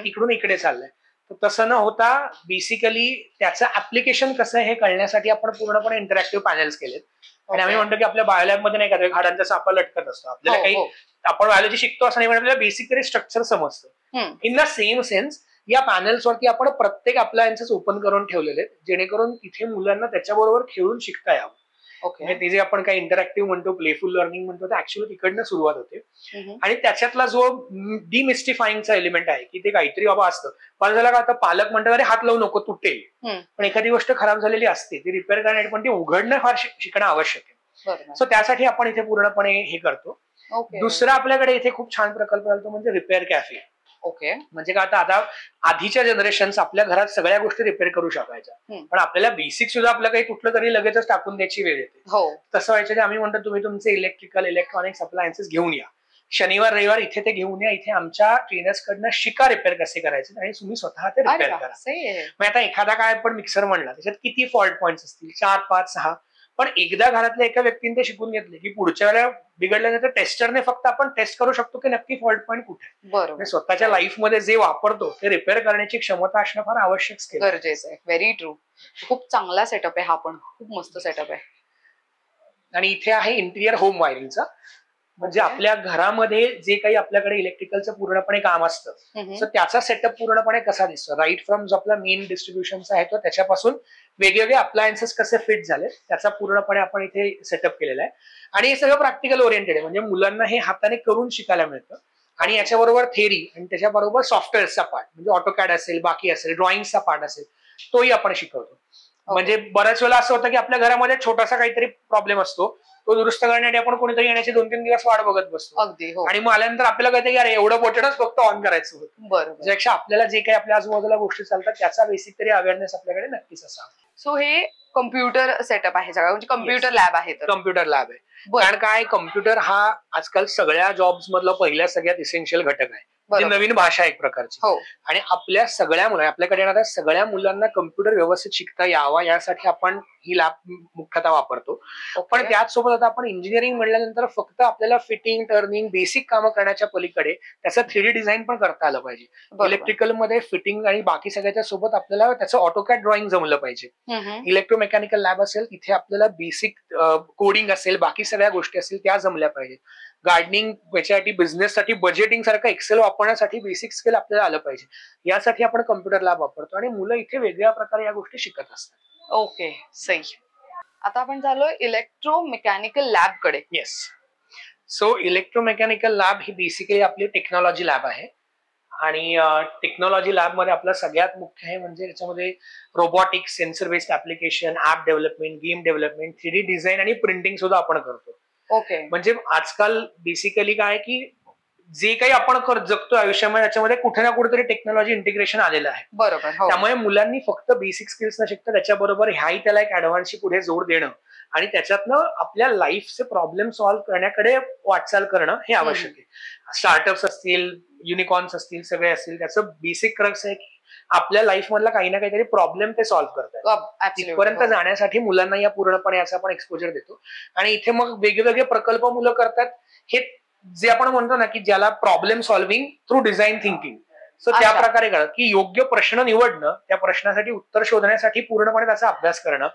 तिकडून इकडे चाललाय. तर तसं न होता बेसिकली त्याचं ऍप्लिकेशन कसं आहे हे कळण्यासाठी आपण पूर्णपणे इंटरॅक्टिव्ह पॅनल्स केलेत. आणि आम्ही म्हणतो की आपल्या बायोलॅब मध्ये नाही का झाडांचा सापळा लटकत असतो, आपल्याला काही आपण बायोलॉजी शिकतो असं नाही, म्हणजे आपल्याला बेसिकली स्ट्रक्चर समजतं. इन द सेम सेन्स या पॅनल्स वरती आपण प्रत्येक अप्लायन्सेस ओपन करून ठेवलेले, जेणेकरून तिथे मुलांना त्याच्याबरोबर खेळून शिकता यावं. ते जे आपण काही इंटरॅक्टिव्ह म्हणतो, प्लेफुल लर्निंग म्हणतो, ते ऍक्च्युअली तिकडनं सुरुवात होते. आणि त्याच्यातला जो डिमिस्टिफाईंगचा एलिमेंट आहे की ते काहीतरी बाबा असतं, पण झाला का आता पालक म्हणतात अरे हात लावू नको, तुटेल. पण एखादी गोष्ट खराब झालेली असते, ती रिपेअर करण्यासाठी पण ती उघडणं फार शिकणं आवश्यक आहे. सो त्यासाठी आपण इथे पूर्णपणे हे करतो. दुसरा आपल्याकडे इथे खूप छान प्रकल्प चालतो म्हणजे रिपेअर कॅफे. ओके. म्हणजे का आता आधीच्या जनरेशन आपल्या घरात सगळ्या गोष्टी रिपेअर करू शकायच्या, पण आपल्याला बेसिक सुद्धा आपलं काही तुटलं तरी लगेचच टाकून द्यायची वेळ येते. तसं व्हायचं की आम्ही म्हणतो तुम्ही तुमचे इलेक्ट्रॉनिक्स अप्लायन्सेस घेऊन या, शनिवार रविवार इथे ते घेऊन या, इथे आमच्या ट्रेनर्स कडनं शिका रिपेअर कसे करायचे आणि तुम्ही स्वतः ते रिपेअर करा. मग आता एखादा काय आपण मिक्सर म्हणला, त्याच्यात किती फॉल्ट पॉइंट्स असतील, 4, 5, 6, पण एकदा घरातल्या एका व्यक्तीने ते शिकून घेतले की पुढच्या वेळेला बिघडल्यानंतर टेस्टरने फक्त आपण टेस्ट करू शकतो की नक्की फॉल्ट पॉईंट कुठे आहे. बरोबर. स्वतःच्या लाईफ मध्ये जे वापरतो ते रिपेअर करण्याची क्षमता असणं फार आवश्यक गरजेचं आहे. Very true. खूप चांगला सेटअप आहे हा, पण खूप मस्त सेटअप आहे. आणि इथे आहे इंटिरियर होम वायरिंगचा, म्हणजे आपल्या घरामध्ये जे काही आपल्याकडे इलेक्ट्रिकलचं पूर्णपणे काम असतं, तर त्याचा सेटअप पूर्णपणे कसा दिसतो, राईट फ्रॉम जो आपला मेन डिस्ट्रीब्युशनचा आहे तो त्याच्यापासून वेगवेगळे अप्लायन्सेस कसे फिट झाले त्याचा पूर्णपणे आपण इथे सेटअप केलेला आहे. आणि हे सगळं प्रॅक्टिकल ओरिएंटेड आहे, म्हणजे मुलांना हे हाताने करून शिकायला मिळतं. आणि याच्याबरोबर थेरी आणि त्याच्याबरोबर सॉफ्टवेअरचा पार्ट, म्हणजे ऑटोकॅड असेल, बाकी असेल, ड्रॉइंगचा पार्ट असेल, तोही आपण शिकवतो. म्हणजे बऱ्याच वेळेला असं होतं की आपल्या घरामध्ये छोटासा काहीतरी प्रॉब्लेम असतो, तो दुरुस्त करण्यासाठी आपण कोणीतरी येण्याचे 2-3 दिवस वाट बघत बसतो. अगदी. आणि मग आल्यानंतर आपल्याला कळतं की अरे एवढं बटनच फक्त ऑन करायचं होतं. बरोबर. त्याच्यापेक्षा आपल्याला जे काही आपल्या आजूबाजूला गोष्टी चालतात त्याचा बेसिक तरी अवेअरनेस आपल्याकडे नक्कीच असावा. सो हे कम्प्युटर सेटअप आहे सगळं, म्हणजे कम्प्युटर लॅब आहे. कम्प्युटर लॅब आहे, कारण काय कम्प्युटर हा आजकाल सगळ्या जॉब्स मधला पहिल्या सगळ्यात इसेन्शियल घटक आहे. नवीन भाषा एक प्रकारची. आणि आपल्या सगळ्या आपल्याकडे आता सगळ्या मुलांना कम्प्युटर व्यवस्थित शिकता यावा यासाठी आपण ही लॅब मुख्यतः वापरतो. पण त्याचसोबत आता आपण इंजिनिअरिंग म्हणल्यानंतर फक्त आपल्याला फिटिंग टर्निंग बेसिक कामं करण्याच्या पलीकडे त्याचं 3D डिझाईन पण करता आलं पाहिजे. इलेक्ट्रिकल मध्ये फिटिंग आणि बाकी सगळ्याच्या सोबत आपल्याला त्याचं ऑटोकॅड ड्रॉइंग जमलं पाहिजे. इलेक्ट्रोमेकॅनिकल लॅब असेल तिथे आपल्याला बेसिक कोडिंग असेल बाकी सगळ्या गोष्टी असतील त्या जमल्या पाहिजेत. गार्डनिंग याच्यासाठी बिझनेससाठी बजेटिंग सारखं एक्सेल वापरण्यासाठी बेसिक स्किल आपल्याला आलं पाहिजे. यासाठी आपण कम्प्युटर लॅब वापरतो आणि मुलं इथे वेगळ्या प्रकारे या गोष्टी शिकत असतात. ओके, सही. आता आपण झालोय इलेक्ट्रोमेकॅनिकल लॅब कडे. येस. सो इलेक्ट्रोमेकॅनिकल लॅब ही बेसिकली आपली टेक्नॉलॉजी लॅब आहे. आणि टेक्नॉलॉजी लॅब मध्ये आपलं सगळ्यात मुख्य आहे म्हणजे याच्यामध्ये robotics, sensor based application, app development, game development, 3D design आणि प्रिंटिंग सुद्धा आपण करतो. म्हणजे आजकाल बेसिकली काय की जे काही आपण जगतो आयुष्यामध्ये त्याच्यामध्ये कुठे ना कुठेतरी टेक्नॉलॉजी इंटिग्रेशन आलेलं आहे. बरोबर. त्यामुळे मुलांनी फक्त बेसिक स्किल्स न शिकता त्याच्याबरोबर ह्याही त्याला एक ऍडव्हान्सची पुढे जोर देणं आणि त्याच्यातनं आपल्या लाईफचे प्रॉब्लेम सॉल्व्ह करण्याकडे वाटचाल करणं हे आवश्यक आहे. स्टार्टअप्स असतील, युनिकॉर्न्स असतील, सगळे असतील, त्याचं बेसिक क्रक्स आहे की आपल्या लाईफ मधला काही ना काहीतरी प्रॉब्लेम ते सॉल्व्ह करतात. तिथपर्यंत जाण्यासाठी मुलांना या पूर्णपणे याचा आपण एक्सपोजर देतो. आणि इथे मग वेगवेगळे प्रकल्प मुलं करतात. हे जे आपण म्हणतो ना की ज्याला problem solving through design thinking, so त्या प्रकारे कळत की योग्य प्रश्न निवडणं, त्या प्रश्नासाठी उत्तर शोधण्यासाठी पूर्णपणे त्याचा अभ्यास करणं,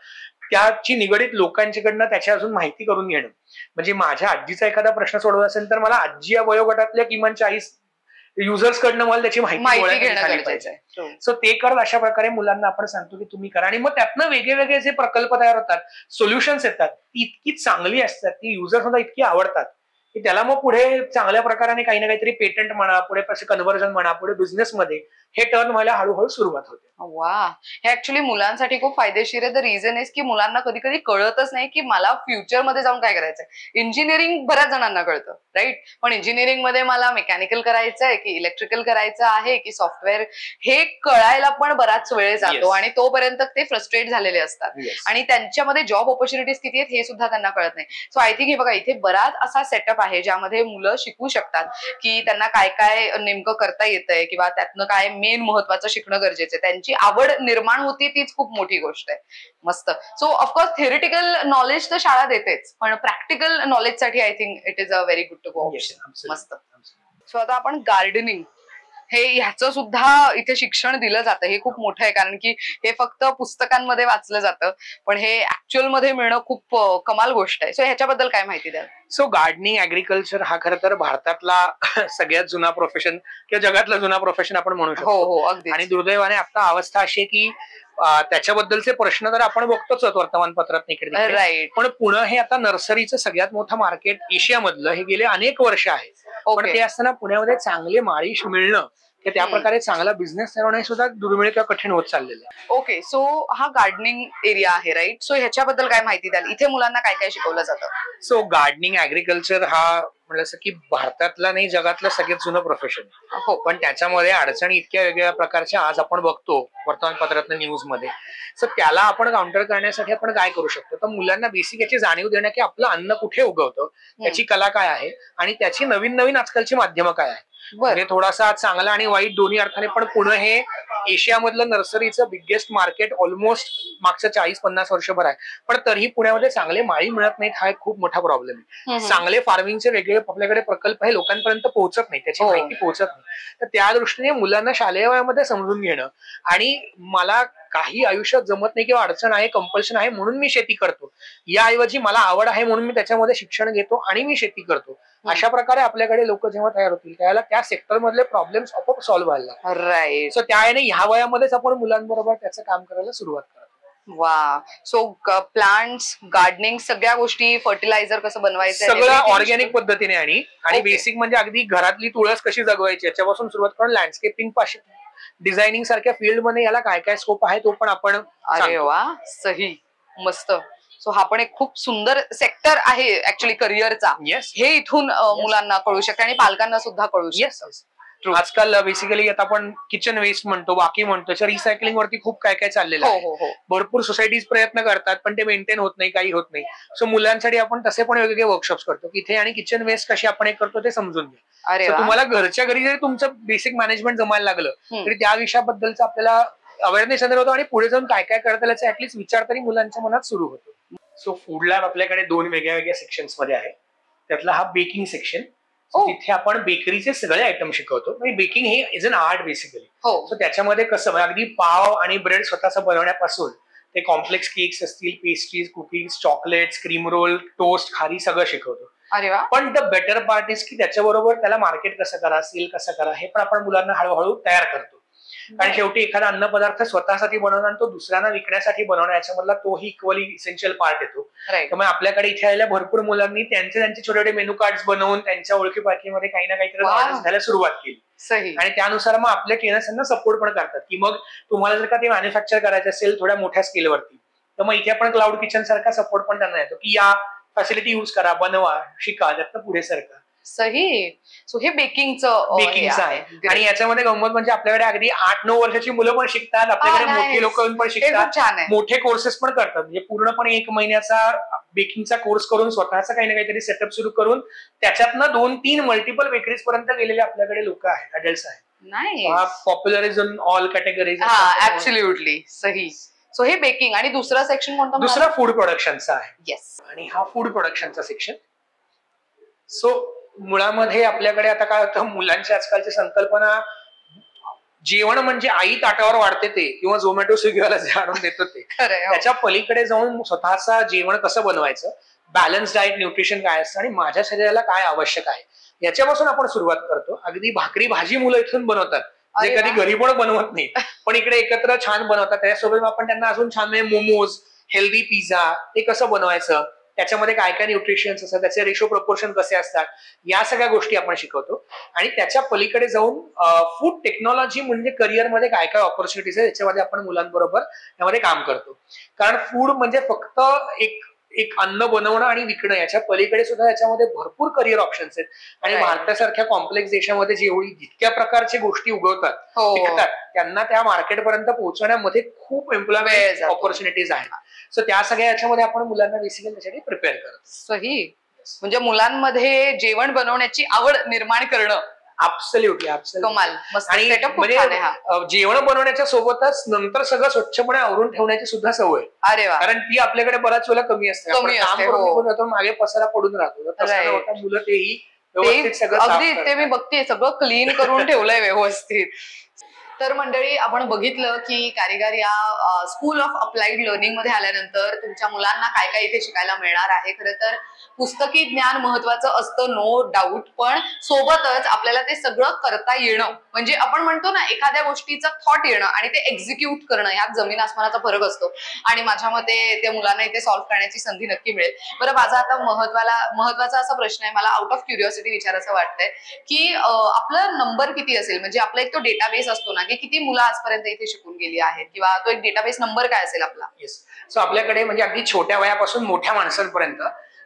त्याची निगडीत लोकांच्याकडनं त्याची अजून माहिती करून घेणं. म्हणजे माझ्या आजीचा एखादा प्रश्न सोडवला असेल तर मला आजी या वयोगटातल्या किमान 40 युजर्स कडनं मला त्याची माहिती घेणं पाहिजे. सो ते करत अशा प्रकारे मुलांना आपण सांगतो की तुम्ही करा. आणि मग त्यातनं वेगळे वेगळे जे प्रकल्प तयार होतात, सोल्युशन्स येतात, ती इतकी चांगली असतात, ती युजर्स सुद्धा इतकी आवडतात की त्याला मग पुढे चांगल्या प्रकाराने काही ना काहीतरी पेटंट म्हणा, पुढे कन्व्हर्जन म्हणा, पुढे बिझनेसमध्ये हे टर्न व्हायला हळूहळू सुरुवात होते. वा, हे ऍक्च्युली मुलांसाठी खूप फायदेशीर आहे. द रिझन इज की मुलांना कधी कधी कळतच नाही की मला फ्युचरमध्ये जाऊन काय करायचंय. इंजिनिअरिंग बऱ्याच जणांना कळतं, राईट, पण इंजिनिअरिंग मध्ये मला मेकॅनिकल करायचं आहे की इलेक्ट्रिकल करायचं आहे की सॉफ्टवेअर, हे कळायला पण बराच वेळ जातो. आणि तोपर्यंत ते फ्रस्ट्रेट झालेले असतात. आणि त्यांच्यामध्ये जॉब ऑपॉर्च्युनिटीज किती आहेत हे सुद्धा त्यांना कळत नाही. सो आय थिंक हे बघा, इथे बराच असा सेटअप आहे ज्यामध्ये मुलं शिकू शकतात की त्यांना काय काय नेमकं करता येतंय किंवा त्यातनं काय मेन महत्वाचं शिकणं गरजेचं आहे. त्यांची आवड निर्माण होती तीच खूप मोठी गोष्ट आहे. मस्त. सो ऑफकोर्स थेरिटिकल नॉलेज तर शाळा देतेच, पण प्रॅक्टिकल नॉलेज साठी I think it is a very good to go option. मस्त. सो आता आपण गार्डनिंग हे ह्याचं सुद्धा इथे शिक्षण दिलं जातं. हे खूप मोठं आहे कारण की हे फक्त पुस्तकांमध्ये वाचलं जातं, पण हे ऍक्च्युअल मध्ये मिळणं खूप कमाल गोष्ट आहे. सो ह्याच्याबद्दल काय माहिती द्याल? सो गार्डनिंग ऍग्रिकल्चर हा खरं तर भारतातला सगळ्यात जुना प्रोफेशन किंवा जगातला जुना प्रोफेशन आपण म्हणू शकतो. हो, अगदी. आणि दुर्दैवाने आता अवस्था अशी आहे की त्याच्याबद्दलचे प्रश्न तर आपण बघतोच वर्तमानपत्रात इकडे, राईट, पण पुणे हे आता नर्सरीचं सगळ्यात मोठं मार्केट एशियामधलं हे गेले अनेक वर्ष आहे. पण ते असताना पुण्यामध्ये चांगले माळी मिळणं, त्या प्रकारे चांगला बिझनेस ठरवणे सुद्धा दुर्मिळ किंवा कठीण होत चाललेलं आहे. ओके, सो हा गार्डनिंग एरिया आहे, राईट. सो ह्याच्याबद्दल काय माहिती द्याल? इथे मुलांना काय काय शिकवलं जातं? सो गार्डनिंग ऍग्रिकल्चर हा म्हणलं की भारतातला नाही जगातलं सगळ्यात जुनं प्रोफेशन. हो, पण त्याच्यामध्ये अडचणी इतक्या वेगवेगळ्या प्रकारच्या आज आपण बघतो वर्तमानपत्रातल्या न्यूज मध्ये. सो त्याला आपण काउंटर करण्यासाठी आपण काय करू शकतो, तर मुलांना बेसिक याची जाणीव देणं की आपलं अन्न कुठे उगवतं, त्याची कला काय आहे आणि त्याची नवीन नवीन आजकालची माध्यमं काय आहे. म्हणजे थोडासा चांगला आणि वाईट दोन्ही अर्थाने, पण पुणे हे एशियामधलं नर्सरीचं बिगेस्ट मार्केट ऑलमोस्ट मागचं 40-50 वर्षभर आहे. पण तरीही पुण्यामध्ये चांगले माळी मिळत नाहीत, हा एक खूप मोठा प्रॉब्लेम आहे. चांगले फार्मिंगचे वेगळे आपल्याकडे प्रकल्प हे लोकांपर्यंत पोहोचत नाही, त्याची माहिती पोहोचत नाही. तर त्या दृष्टीने मुलांना शालेय वयामध्ये समजून घेणं, आणि मला काही आयुष्यात जमत नाही किंवा अडचण आहे, कंपल्शन आहे म्हणून मी शेती करतो, याऐवजी मला आवड आहे म्हणून मी त्याच्यामध्ये शिक्षण घेतो आणि मी शेती करतो, अशा प्रकारे आपल्याकडे लोक जेव्हा तयार होतील त्यावेळेला त्या सेक्टर मधले प्रॉब्लेम्स आपोआप सॉल्व्ह व्हायला. राईट. सो त्याने ह्या वयामध्येच आपण मुलांबरोबर त्याचं काम करायला सुरुवात करतो. वा, सो प्लांट्स, गार्डनिंग, सगळ्या गोष्टी, फर्टिलायझर कसं बनवायचं, सगळं ऑर्गॅनिक पद्धतीने, आणि बेसिक म्हणजे अगदी घरातली तुळस कशी जगवायची याच्यापासून सुरुवात करून लँडस्केपिंग पाशी डिझायनिंग सारख्या फील्ड मध्ये याला काय काय स्कोप आहे तो पण आपण. अरे वा, सही, मस्त. सो हा पण एक खूप सुंदर सेक्टर आहे ऍक्च्युली करिअरचा. हे इथून मुलांना कळू शकते आणि पालकांना सुद्धा कळू शकते. आजकाल बेसिकली आता आपण किचन वेस्ट म्हणतो, बाकी म्हणतो, त्याच्या रिसायकलिंग वरती खूप काय काय चाललेलं आहे. भरपूर सोसायटीज प्रयत्न करतात पण ते मेंटेन होत नाही, काही होत नाही. सो मुलांसाठी आपण तसे पण वेगवेगळे वर्कशॉप्स करतो की इथे आणि किचन वेस्ट कशी आपण एक करतो ते समजून घ्या. तुम्हाला घरच्या घरी जरी तुमचं बेसिक मॅनेजमेंट जमायला लागलं तरी त्या विषयाबद्दलचं आपल्याला अवेअरनेस होतो आणि पुढे जाऊन काय काय करता याचा ऍटलीस्ट विचार तरी मुलांच्या मनात सुरू होतो. सो फूड लॅब आपल्याकडे 2 वेगळ्या वेगळ्या सेक्शन्स मध्ये आहे. त्यातला हा बेकिंग सेक्शन, तिथे आपण बेकरीचे सगळे आयटम शिकवतो. बेकिंग हे is an art basically. So त्याच्यामध्ये कसं अगदी पाव आणि ब्रेड स्वतःच बनवण्यापासून ते कॉम्प्लेक्स केक्स असतील, pastries, cookies, chocolates, cream roll, toast, खारी सगळं शिकवतो. पण द बेटर पार्ट इज की त्याच्याबरोबर त्याला मार्केट कसं करा, सेल कसं करा हे पण आपण मुलांना हळूहळू तयार करतो. कारण शेवटी एखादा अन्न पदार्थ स्वतःसाठी बनवणं आणि तो दुसऱ्यांना विकण्यासाठी बनवणं याच्यामधला तोही इक्वली इसेन्शियल पार्ट येतो. त्यामुळे आपल्याकडे इथे आलेल्या भरपूर मुलांनी त्यांचे छोटे छोटे मेनू कार्ड बनवून त्यांच्या ओळखीपाळखीमध्ये काही ना काहीतरी घालायला सुरुवात केली. आणि त्यानुसार मग आपल्या ट्रेनर्सना सपोर्ट पण करतात की मग तुम्हाला जर का ते मॅन्युफॅक्चर करायचं असेल थोड्या मोठ्या स्केलवरती तर मग इथे आपण क्लाउड किचन सारखा सपोर्ट पण त्यांना येतो की या फॅसिलिटी युज करा, बनवा, शिका, त्यातनं पुढे सरका. सही. सो हे बेकिंगचं आहे. आणि याच्यामध्ये गंमत म्हणजे आपल्याकडे अगदी 8-9 वर्षाची मुलं पण शिकतात, आपल्याकडे मोठी लोक पण शिकतात, मोठे कोर्सेस पण करतात. म्हणजे पूर्णपणे 1 महिन्याचा बेकिंगचा कोर्स करून स्वतःचा काही ना काहीतरी सेटअप सुरू करून त्याच्यातनं 2-3 मल्टिपल बेकरीज पर्यंत गेलेले आपल्याकडे लोक आहेत, अडल्ट्स आहेत. Popular is in all categories. Absolutely सही. सो हे बेकिंग. आणि दुसरा सेक्शन कोणता? दुसरा फूड प्रोडक्शनचा आहे. येस. आणि हा फूड प्रोडक्शनचा सेक्शन. सो मुळामध्ये आपल्याकडे आता काय होतं, मुलांची आजकालची संकल्पना जेवण म्हणजे आई ताटावर वाढते ते किंवा झोमॅटो स्विगीवाला जे आणून देतो ते, त्याच्या पलीकडे जाऊन स्वतःचा जेवण कसं बनवायचं, बॅलन्स डाएट, न्यूट्रिशन काय असतं आणि माझ्या शरीराला काय आवश्यक आहे याच्यापासून आपण सुरुवात करतो. अगदी भाकरी भाजी मुलं इथून बनवतात जे कधी घरी पण बनवत नाही, पण इकडे एकत्र छान बनवतात. त्याच्यासोबत आपण त्यांना अजून छान मोमोज, हेल्दी पिझ्झा ते कसं बनवायचं, त्याच्यामध्ये काय काय न्यूट्रिशन्स असतात, त्याचे रेशो प्रपोर्शन कसे असतात, या सगळ्या गोष्टी आपण शिकवतो. आणि त्याच्या पलीकडे जाऊन फूड टेक्नॉलॉजी म्हणजे करिअरमध्ये काय काय ऑपॉर्च्युनिटीज आहे त्याच्यामध्ये आपण मुलांबरोबर त्यामध्ये काम करतो. कारण फूड म्हणजे फक्त एक अन्न बनवणं आणि विकणं, याच्या पलीकडे सुद्धा याच्यामध्ये भरपूर करिअर ऑप्शन्स आहेत. आणि भारतासारख्या कॉम्प्लेक्स देशामध्ये जितक्या प्रकारच्या गोष्टी उगवतात, विकतात, त्यांना त्या मार्केटपर्यंत पोहोचवण्यामध्ये खूप एम्प्लॉयमेंट ऑपॉर्च्युनिटीज आहेत. सो त्या सगळ्या याच्यामध्ये आपण मुलांना बेसिकली त्यासाठी प्रिपेअर करतो. सही. म्हणजे मुलांमध्ये जेवण बनवण्याची आवड निर्माण करणं. ऍब्सोल्युटली. कमाल. आणि जेवण बनवण्याच्या सोबतच नंतर सगळं स्वच्छपणे आवरून ठेवण्याची सुद्धा सवय. अरे वा. कारण ती आपल्याकडे बऱ्याच वेळेला कमी असते, मागे पसारा पडून राहतो. मुलं तेही व्यवस्थित सगळं अगदी ते मी बघते सगळं क्लीन करून ठेवलंय व्यवस्थित. तर मंडळी, आपण बघितलं की कारीगर या स्कूल ऑफ अप्लाइड लर्निंग मध्ये आल्यानंतर तुमच्या मुलांना काय काय इथे शिकायला मिळणार आहे. खरं तर पुस्तकी ज्ञान महत्वाचं असतं, नो डाऊट, पण सोबतच आपल्याला ते सगळं करता येणं, म्हणजे आपण म्हणतो ना एखाद्या गोष्टीचं थॉट येणं आणि ते एक्झिक्यूट करणं, यात जमीन आसमानाचा फरक असतो. आणि माझ्या मते त्या मुलांना इथे सॉल्व्ह करण्याची संधी नक्की मिळेल. बरं, माझा आता महत्वाचा असा प्रश्न आहे, मला आउट ऑफ क्युरिओसिटी विचारायचं वाटतंय की आपलं नंबर किती असेल, म्हणजे आपला एक तो डेटाबेस असतो ना की किती मुलं आजपर्यंत इथे शिकून गेली आहेत, किंवा तो एक डेटाबेस नंबर काय असेल आपला? सो आपल्याकडे म्हणजे अगदी छोट्या वयापासून मोठ्या माणसांपर्यंत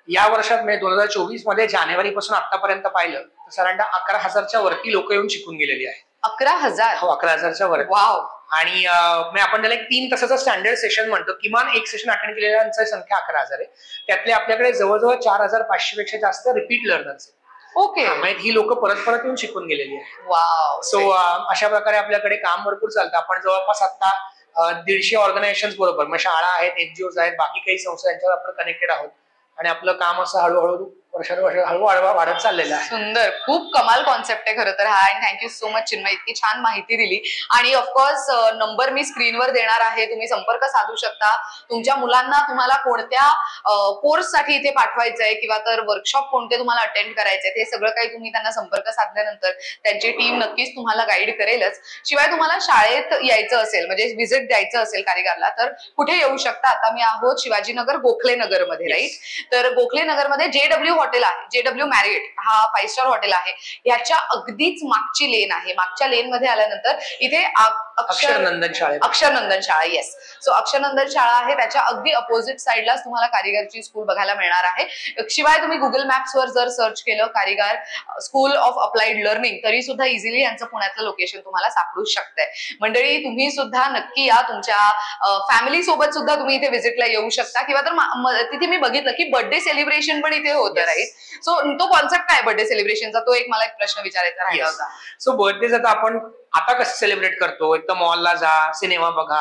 या वर्षात म्हणजे 2024 मध्ये जानेवारीपासून आतापर्यंत पाहिलं तर साधारणतः 11,000च्या वरती लोक येऊन शिकून गेलेली आहेत. 11,000? हो, 11,000च्या वरती. वाव. आणि आपण त्याला 3 तासाचं स्टँडर्ड सेशन म्हणतो. किमान एक सेशन अटेंड केलेल्यांची संख्या 11,000 आहे. त्यातले आपल्याकडे जवळजवळ 4,500 पेक्षा जास्त रिपीट लर्नर्स आहेत. ओके. ही लोक परत परत येऊन शिकून गेलेली आहेत. वाव. सो अशा प्रकारे आपल्याकडे काम भरपूर चालतं. आपण जवळपास आता 150 ऑर्गनायझेशन बरोबर, मग शाळा आहेत, एनजीओ आहेत, बाकी काही संस्था यांच्यावर आपण कनेक्टेड आहोत आणि आपलं काम असं हळूहळू वाढत चाललेलं आहे. सुंदर, खूप कमाल कॉन्सेप्ट आहे खरं तर हा. आणि थँक्यू सो मच चिन्मय, इतकी छान माहिती दिली. आणि ऑफकोर्स नंबर मी स्क्रीनवर देणार आहे, तुम्ही संपर्क साधू शकता. तुमच्या मुलांना तुम्हाला कोणत्या कोर्ससाठी इथे पाठवायचं आहे किंवा तर वर्कशॉप कोणते तुम्हाला अटेंड करायचे हे सगळं काही तुम्ही त्यांना संपर्क साधल्यानंतर त्यांची टीम नक्कीच तुम्हाला गाईड करेलच. शिवाय तुम्हाला शाळेत यायचं असेल, म्हणजे व्हिजिट द्यायचं असेल कारीगरला, तर कुठे येऊ शकता? आता मी आहोत शिवाजीनगर गोखले नगर मध्ये, राईट? तर गोखले नगर मध्ये JW हॉटेल आहे, JW मॅरियट हा 5 स्टार हॉटेल आहे, याच्या अगदीच मागची लेन आहे. मागच्या लेन मध्ये आल्यानंतर इथे अक्षरनंदन शाळा, येस. सो अक्षरनंदन शाळा आहे, त्याच्या अगदी अपोजिट साईडलाच तुम्हाला कारीगरची स्कूल बघायला मिळणार आहे. शिवाय तुम्ही गुगल मॅप्स वर जर सर्च केलं कारीगर स्कूल ऑफ अप्लाइड लर्निंग तरी सुद्धा इझिली यांचं पुण्यातलं लोकेशन तुम्हाला सापडूच शकतंय. मंडळी तुम्ही सुद्धा नक्की या, तुमच्या फॅमिली सोबत सुद्धा तुम्ही इथे व्हिजिटला येऊ शकता. किंवा तर तिथे मी बघितलं की बर्थडे सेलिब्रेशन पण इथे होतं, राईट? सो तो कॉन्सेप्ट काय बर्थडे सेलिब्रेशनचा, तो एक मला एक प्रश्न विचारायचा राहिला होता. सो बर्थडे आता आपण आता कसं सेलिब्रेट करतो, एक तर मॉलला जा, सिनेमा बघा,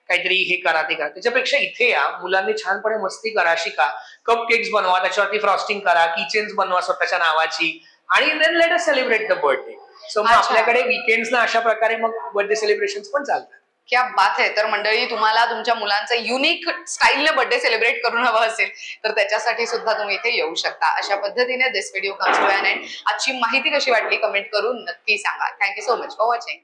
काहीतरी हे करा ते करा, त्याच्यापेक्षा इथे या, मुलांनी छानपणे मस्ती करा, शिका, कप केक्स बनवा, त्याच्यावरती फ्रॉस्टिंग करा, किचन्स बनवा स्वतःच्या नावाची, आणि then let us celebrate the birthday. So मग आपल्याकडे वीकेंड्सला अशा प्रकारे मग बर्थडे सेलिब्रेशन पण चालतात. क्या बात आहे. तर मंडळी तुम्हाला तुमच्या मुलांचं युनिक स्टाईलने बर्थडे सेलिब्रेट करून हवं असेल तर त्याच्यासाठी सुद्धा तुम्ही इथे येऊ शकता. अशा पद्धतीने this video comes to an end. आजची माहिती कशी वाटली कमेंट करून नक्की सांगा. Thank you so much for watching.